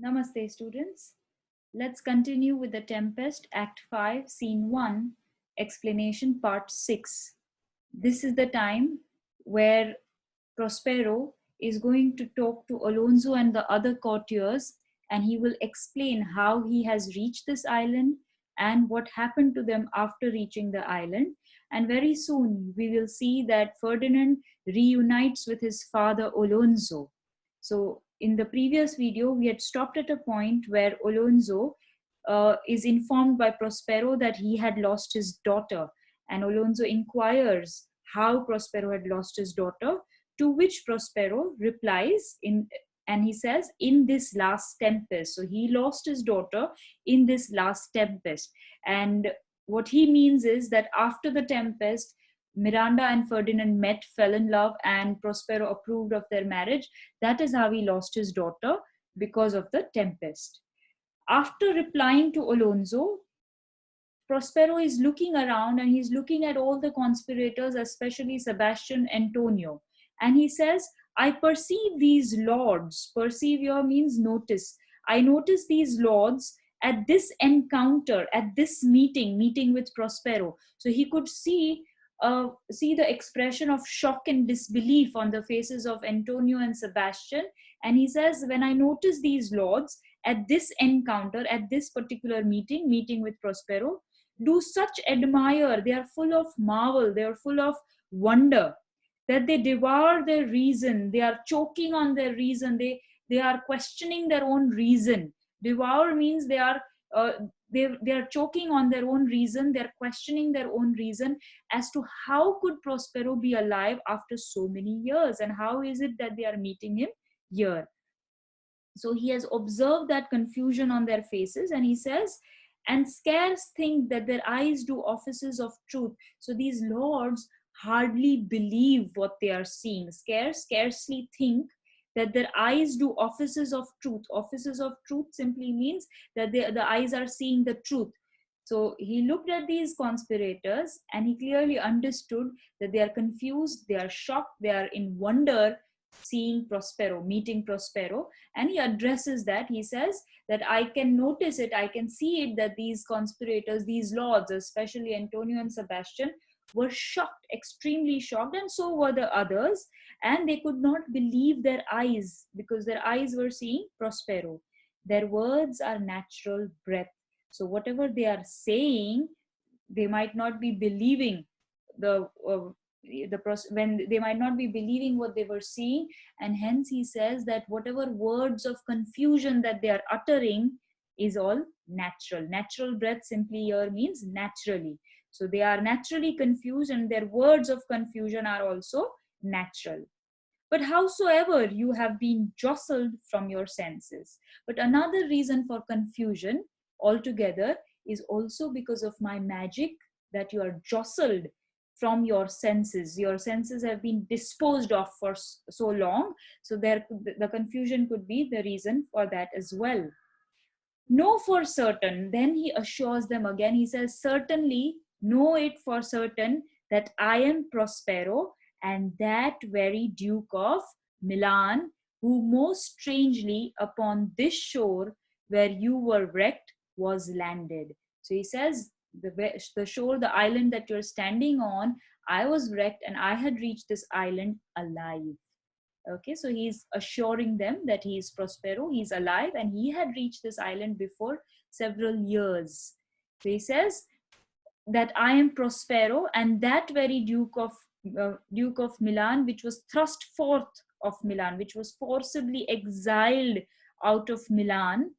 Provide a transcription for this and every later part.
Namaste, students. Let's continue with the Tempest, Act 5, Scene 1, Explanation Part 6. This is the time where Prospero is going to talk to Alonso and the other courtiers, and he will explain how he has reached this island and what happened to them after reaching the island. And very soon we will see that Ferdinand reunites with his father Alonso. So in the previous video, we had stopped at a point where Alonso is informed by Prospero that he had lost his daughter, and Alonso inquires how Prospero had lost his daughter, to which Prospero replies and he says, in this last tempest. So he lost his daughter in this last tempest. And what he means is that after the tempest, Miranda and Ferdinand met, fell in love, and Prospero approved of their marriage. That is how he lost his daughter, because of the tempest. After replying to Alonso, Prospero is looking around and he's looking at all the conspirators, especially Sebastian Antonio. And he says, I perceive these lords. Perceive here means notice. I notice these lords at this encounter, at this meeting with Prospero. So he could see the expression of shock and disbelief on the faces of Antonio and Sebastian. And he says, when I notice these lords at this encounter, at this particular meeting with Prospero, do such admire, they are full of marvel, they are full of wonder, that they devour their reason, they are choking on their reason, they are questioning their own reason. Devour means they are choking on their own reason, they're questioning their own reason as to how could Prospero be alive after so many years, and how is it that they are meeting him here. So he has observed that confusion on their faces, and he says, and scarce think that their eyes do offices of truth. So these lords hardly believe what they are seeing, scarcely think that their eyes do offices of truth. Offices of truth simply means that the eyes are seeing the truth. So he looked at these conspirators and he clearly understood that they are confused, they are shocked, they are in wonder seeing Prospero, meeting Prospero. And he addresses that. He says that I can notice it, I can see it, that these conspirators, these lords, especially Antonio and Sebastian, were shocked, extremely shocked, and so were the others. And they could not believe their eyes, because their eyes were seeing Prospero. Their words are natural breath. So whatever they are saying, they might not be believing when they might not be believing what they were seeing, and hence he says that whatever words of confusion that they are uttering is all natural. Natural breath simply here means naturally. So they are naturally confused, and their words of confusion are also natural. But howsoever you have been jostled from your senses. But another reason for confusion altogether is also because of my magic, that you are jostled from your senses. Your senses have been disposed of for so long. So the confusion could be the reason for that as well. Know for certain, then he assures them again, he says, certainly know it for certain that I am Prospero, and that very Duke of Milan, who most strangely upon this shore where you were wrecked was landed. So he says, the shore, the island that you're standing on, I was wrecked and I had reached this island alive. Okay, so he's assuring them that he is Prospero, he's alive, and he had reached this island before several years. So he says that I am Prospero, and that very Duke of Milan, which was thrust forth of Milan, which was forcibly exiled out of Milan,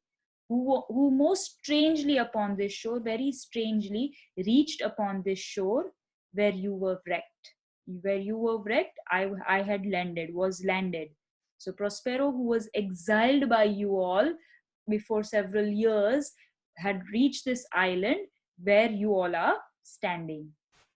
who most strangely upon this shore, very strangely, reached upon this shore where you were wrecked. Where you were wrecked, I had landed, was landed. So Prospero, who was exiled by you all before several years, had reached this island where you all are standing.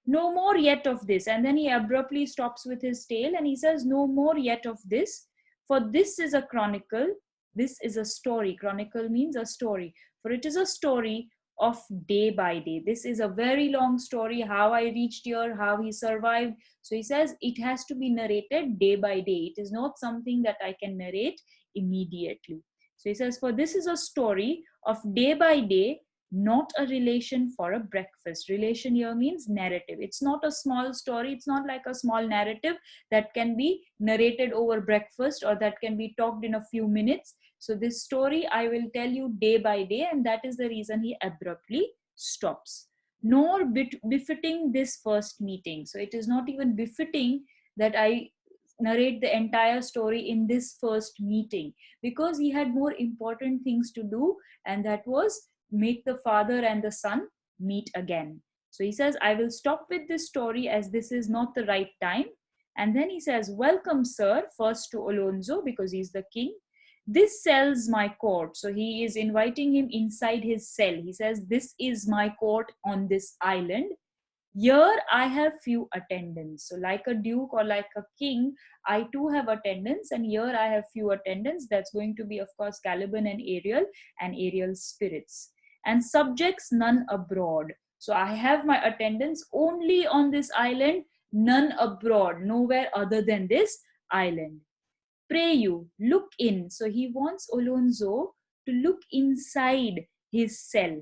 No more yet of this. And then he abruptly stops with his tale and he says, no more yet of this, for this is a chronicle, this is a story. Chronicle means a story. For it is a story of day by day. This is a very long story, how I reached here, how he survived. So he says it has to be narrated day by day. It is not something that I can narrate immediately. So he says, for this is a story of day by day, not a relation for a breakfast. Relation here means narrative. It's not a small story. It's not like a small narrative that can be narrated over breakfast or that can be talked in a few minutes. So this story I will tell you day by day, and that is the reason he abruptly stops. Nor befitting this first meeting. So it is not even befitting that I narrate the entire story in this first meeting, because he had more important things to do, and that was make the father and the son meet again. So he says, I will stop with this story as this is not the right time. And then he says, welcome, sir, first to Alonso, because he's the king. This cell's my court. So he is inviting him inside his cell. He says, this is my court on this island. Here I have few attendants. So like a duke or like a king, I too have attendants, and here I have few attendants. That's going to be, of course, Caliban and Ariel's spirits. And subjects none abroad. So I have my attendants only on this island, none abroad, nowhere other than this island. Pray you, look in. So he wants Alonso to look inside his cell.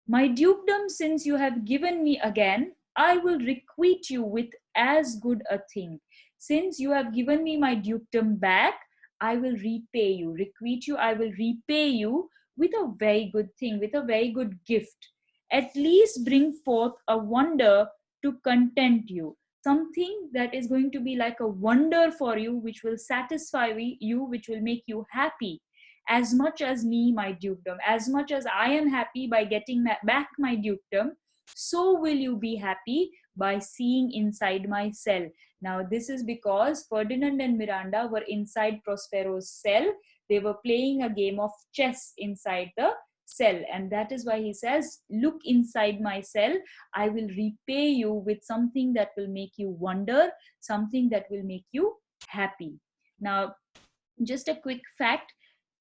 My dukedom, since you have given me again, I will requite you with as good a thing. Since you have given me my dukedom back, I will repay you. Requite you, I will repay you with a very good thing, with a very good gift. At least bring forth a wonder to content you. Something that is going to be like a wonder for you, which will satisfy you, which will make you happy. As much as me, my dukedom, as much as I am happy by getting back my dukedom, so will you be happy by seeing inside my cell. Now, this is because Ferdinand and Miranda were inside Prospero's cell. They were playing a game of chess inside the cell. And that is why he says, look inside my cell. I will repay you with something that will make you wonder, something that will make you happy. Now, just a quick fact.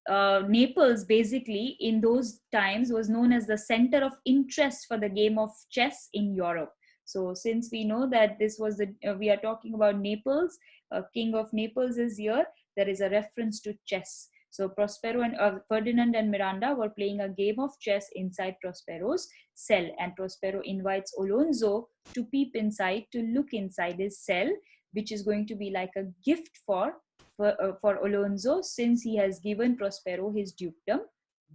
Naples basically in those times was known as the center of interest for the game of chess in Europe. So since we know that this was we are talking about Naples, king of Naples is here, there is a reference to chess. So Prospero and Ferdinand and Miranda were playing a game of chess inside Prospero's cell, and Prospero invites Alonso to peep inside, to look inside his cell, which is going to be like a gift for Alonso, since he has given Prospero his dukedom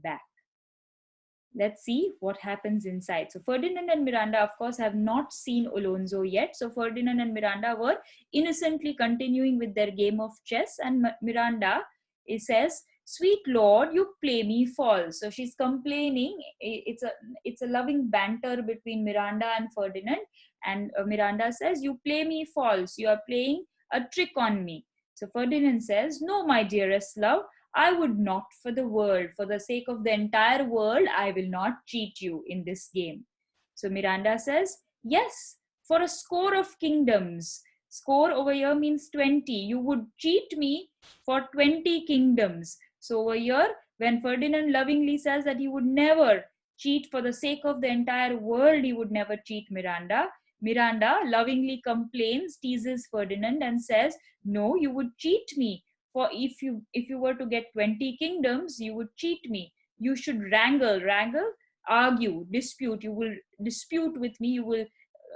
back. Let's see what happens inside. So Ferdinand and Miranda, of course, have not seen Alonso yet. So Ferdinand and Miranda were innocently continuing with their game of chess, and Miranda, it says, sweet lord, you play me false. So she's complaining. It's a loving banter between Miranda and Ferdinand, and Miranda says, you play me false, you are playing a trick on me. So Ferdinand says, no, my dearest love, I would not for the world. For the sake of the entire world, I will not cheat you in this game. So Miranda says, yes, for a score of kingdoms. Score over here means 20. You would cheat me for 20 kingdoms. So over here, when Ferdinand lovingly says that he would never cheat for the sake of the entire world, he would never cheat Miranda. Miranda lovingly complains, teases Ferdinand and says, no, you would cheat me. For if you were to get 20 kingdoms, you would cheat me. You should wrangle, argue, dispute. You will dispute with me, you will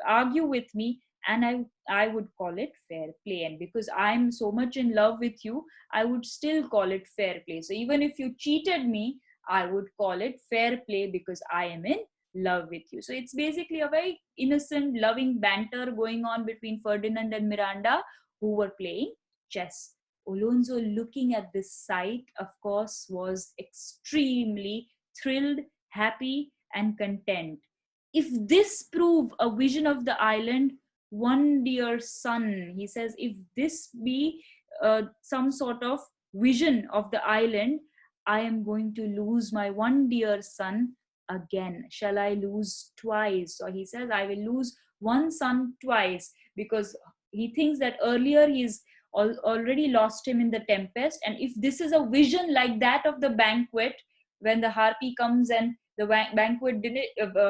argue with me, and I would call it fair play. And because I'm so much in love with you, I would still call it fair play. So even if you cheated me, I would call it fair play because I am in love with you. So it's basically a very innocent, loving banter going on between Ferdinand and Miranda, who were playing chess. Alonso, looking at this sight, of course, was extremely thrilled, happy, and content. If this prove a vision of the island, one dear son, he says, if this be some sort of vision of the island, I am going to lose my one dear son again. Shall I lose twice? So he says, I will lose one son twice, because he thinks that earlier he's already lost him in the Tempest. And if this is a vision like that of the banquet, when the harpy comes and the banquet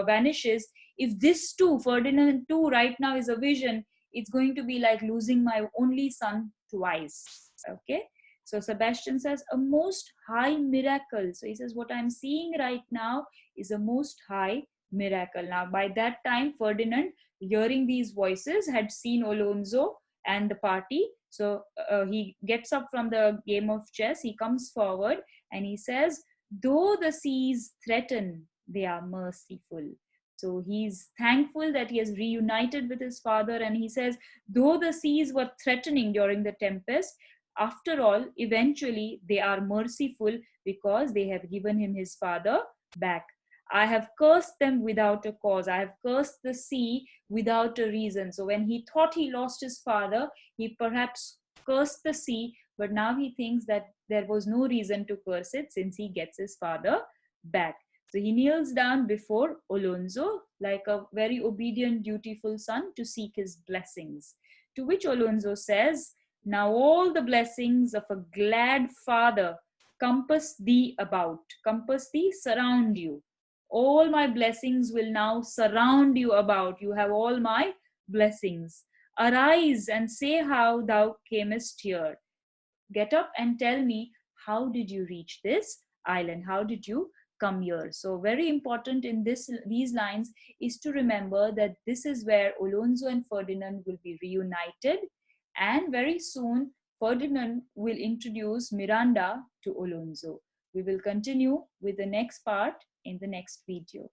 vanishes, if this too, Ferdinand too, right now is a vision, it's going to be like losing my only son twice. Okay. So Sebastian says, a most high miracle. So he says, what I'm seeing right now is a most high miracle. Now, by that time, Ferdinand, hearing these voices, had seen Alonso and the party. So he gets up from the game of chess, he comes forward and he says, though the seas threaten, they are merciful. So he's thankful that he has reunited with his father, and he says, though the seas were threatening during the tempest, after all, eventually they are merciful because they have given him his father back. I have cursed them without a cause. I have cursed the sea without a reason. So when he thought he lost his father, he perhaps cursed the sea, but now he thinks that there was no reason to curse it since he gets his father back. So he kneels down before Alonso like a very obedient, dutiful son to seek his blessings. To which Alonso says, now all the blessings of a glad father compass thee about, compass thee, surround you. All my blessings will now surround you about. You have all my blessings. Arise and say how thou camest here. Get up and tell me, how did you reach this island? How did you come here? So very important in these lines is to remember that this is where Alonso and Ferdinand will be reunited, and very soon Ferdinand will introduce Miranda to Alonso. We will continue with the next part in the next video.